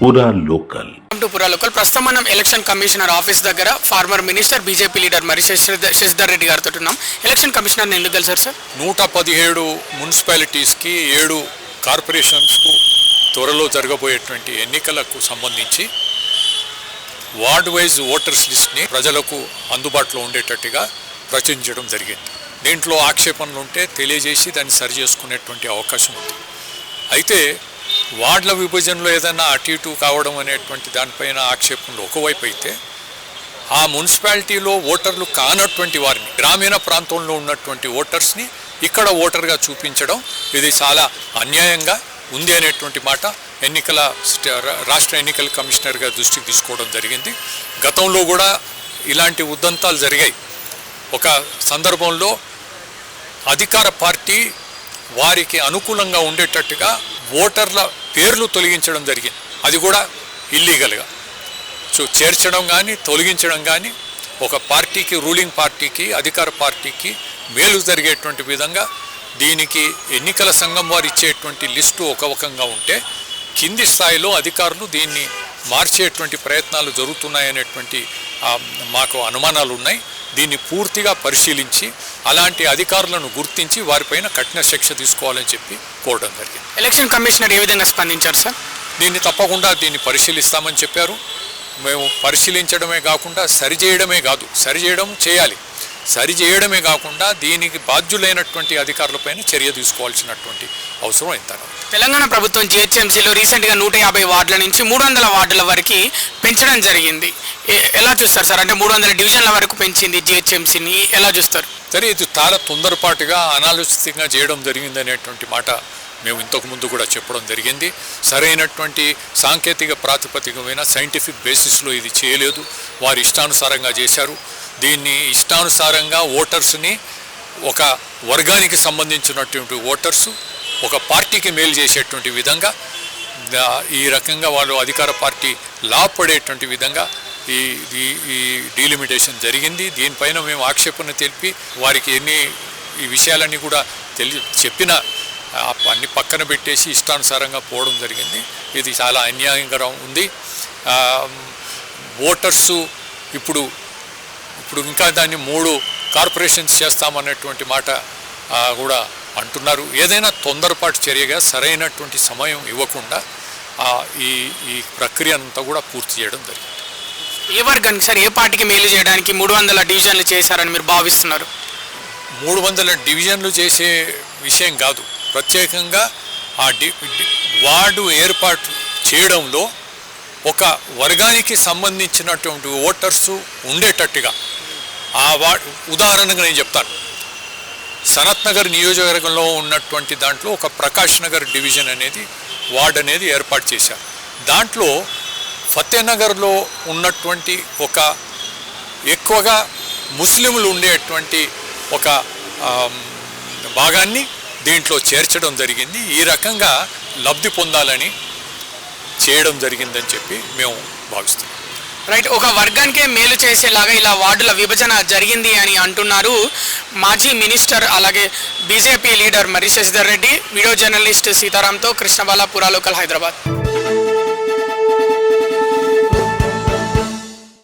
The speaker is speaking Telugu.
పూరా లోకల్ పురా లోకల్ ప్రస్తుతం మనం ఎలక్షన్ కమిషనర్ ఆఫీస్ దగ్గర ఫార్మర్ మినిస్టర్ బీజేపీ లీడర్ మరి శశిధర్ రెడ్డి గారితో ఉన్నాం. ఎలక్షన్ కమిషనర్ ఎందుకు కలిసారు సార్? 117 మున్సిపాలిటీస్కి 7 కార్పొరేషన్స్కు త్వరలో జరగబోయేటువంటి ఎన్నికలకు సంబంధించి వార్డ్ వైజ్ ఓటర్స్ లిస్ట్ని ప్రజలకు అందుబాటులో ఉండేటట్టుగా ప్రచురించడం జరిగింది. దీంట్లో ఆక్షేపణలు ఉంటే తెలియజేసి దాన్ని సరి చేసుకునేటువంటి అవకాశం ఉంది. అయితే వార్డుల విభజనలో ఏదైనా అటు ఇటు కావడం అనేటువంటి దానిపైన ఆక్షేపణలు ఒకవైపు అయితే, ఆ మున్సిపాలిటీలో ఓటర్లు కానటువంటి వారిని, గ్రామీణ ప్రాంతంలో ఉన్నటువంటి ఓటర్స్ని ఇక్కడ ఓటర్గా చూపించడం ఇది చాలా అన్యాయంగా ఉంది అనేటువంటి మాట రాష్ట్ర ఎన్నికల కమిషనర్ గారి దృష్టికి తీసుకోవడం జరిగింది. గతంలో కూడా ఇలాంటి ఉదంతాలు జరిగాయి. ఒక సందర్భంలో అధికార పార్టీ వారికి అనుకూలంగా ఉండేటట్టుగా ఓటర్ల పేర్లు తొలగించడం జరిగింది. అది కూడా ఇల్లీగల్గా. సో చేర్చడం కానీ తొలగించడం కానీ ఒక పార్టీకి, రూలింగ్ పార్టీకి, అధికార పార్టీకి మేలు జరిగేటువంటి విధంగా దీనికి ఎన్నికల సంఘం వారు ఇచ్చేటువంటి లిస్టు ఒక రకంగా ఉంటే, కింది స్థాయిలో అధికారులు దీన్ని మార్చేటువంటి ప్రయత్నాలు జరుగుతున్నాయనేటువంటి మాకు అనుమానాలు ఉన్నాయి. దీన్ని పూర్తిగా పరిశీలించి అలాంటి అధికారులను గుర్తించి వారిపైన కఠిన శిక్ష తీసుకోవాలని చెప్పి కోరడం జరిగింది. ఎలక్షన్ కమిషనర్ ఏ విధంగా స్పందించారు సార్? దీన్ని తప్పకుండా పరిశీలిస్తామని చెప్పారు. మేము పరిశీలించడమే కాకుండా సరిచేయడమే కాదు, సరిచేయడమే కాకుండా దీనికి బాధ్యులైనటువంటి అధికారులపైన చర్య తీసుకోవాల్సినటువంటి అవసరం ఎంతగా. తెలంగాణ ప్రభుత్వం జిహెచ్ఎంసీలో రీసెంట్గా 150 వార్డుల నుంచి 300 వార్డుల వరకు పెంచడం జరిగింది. ఎలా చూస్తారు సార్? అంటే 300 డివిజన్ల వరకు పెంచింది జిహెచ్ఎంసీని, ఎలా చూస్తారు? సరే, ఇది చాలా తొందరపాటుగా అనాలోచితంగా చేయడం జరిగింది అనేటువంటి మాట మేము ఇంతకుముందు కూడా చెప్పడం జరిగింది. సరైనటువంటి సాంకేతిక ప్రాతిపదికమైన సైంటిఫిక్ బేసిస్లో ఇది చేయలేదు. వారు ఇష్టానుసారంగా చేశారు. దీన్ని ఇష్టానుసారంగా ఓటర్స్ని, ఒక వర్గానికి సంబంధించినటువంటి ఓటర్సు ఒక పార్టీకి మేలు చేసేటువంటి విధంగా, ఈ రకంగా వాళ్ళు అధికార పార్టీ లాభపడేటువంటి విధంగా ఈ డీలిమిటేషన్ జరిగింది. దీనిపైన మేము ఆక్షేపణ తెలిపి వారికి ఈ విషయాలన్నీ కూడా చెప్పిన అన్ని పక్కన పెట్టేసి ఇష్టానుసారంగా పోవడం జరిగింది. ఇది చాలా అన్యాయంగా ఉంది. ఓటర్సు ఇప్పుడు ఇంకా దాన్ని 3 కార్పొరేషన్స్ చేస్తామన్నటువంటి మాట కూడా అంటున్నారు. ఏదైనా తొందరపాటు చర్యగా సరైనటువంటి సమయం ఇవ్వకుండా ఈ ప్రక్రియ అంతా కూడా పూర్తి చేయడం జరిగింది. ఏ వర్గానికి సార్, ఏ పార్టీకి మేలు చేయడానికి 300 డివిజన్లు చేశారని మీరు భావిస్తున్నారు? 300 డివిజన్లు చేసే విషయం కాదు. ప్రత్యేకంగా వార్డు ఏర్పాటు చేయడంలో ఒక వర్గానికి సంబంధించినటువంటి ఓటర్సు ఉండేటట్టుగా ఉదాహరణగా నేను చెప్తాను. సనత్ నగర్ నియోజకవర్గంలో ఉన్నటువంటి దాంట్లో ఒక ప్రకాష్ నగర్ డివిజన్ అనేది వార్డ్ అనేది ఏర్పాటు చేశారు. దాంట్లో ఫతేనగర్లో ఉన్నటువంటి ఒక ఎక్కువగా ముస్లింలు ఉండేటువంటి ఒక భాగాన్ని దీంట్లో చేర్చడం జరిగింది. ఈ రకంగా లబ్ధి పొందాలని చేయడం జరిగిందని చెప్పి మేము భావిస్తున్నాం. రైట్, ఒక వర్గానికే మేలు చేసేలాగా ఇలా వార్డుల విభజన జరిగింది అని అంటున్నారు మాజీ మినిస్టర్, అలాగే బీజేపీ లీడర్ మరి శశిధర్ రెడ్డి. వీడియో జర్నలిస్ట్ సీతారాంతో కృష్ణబాల, పురా లోకల్, హైదరాబాద్.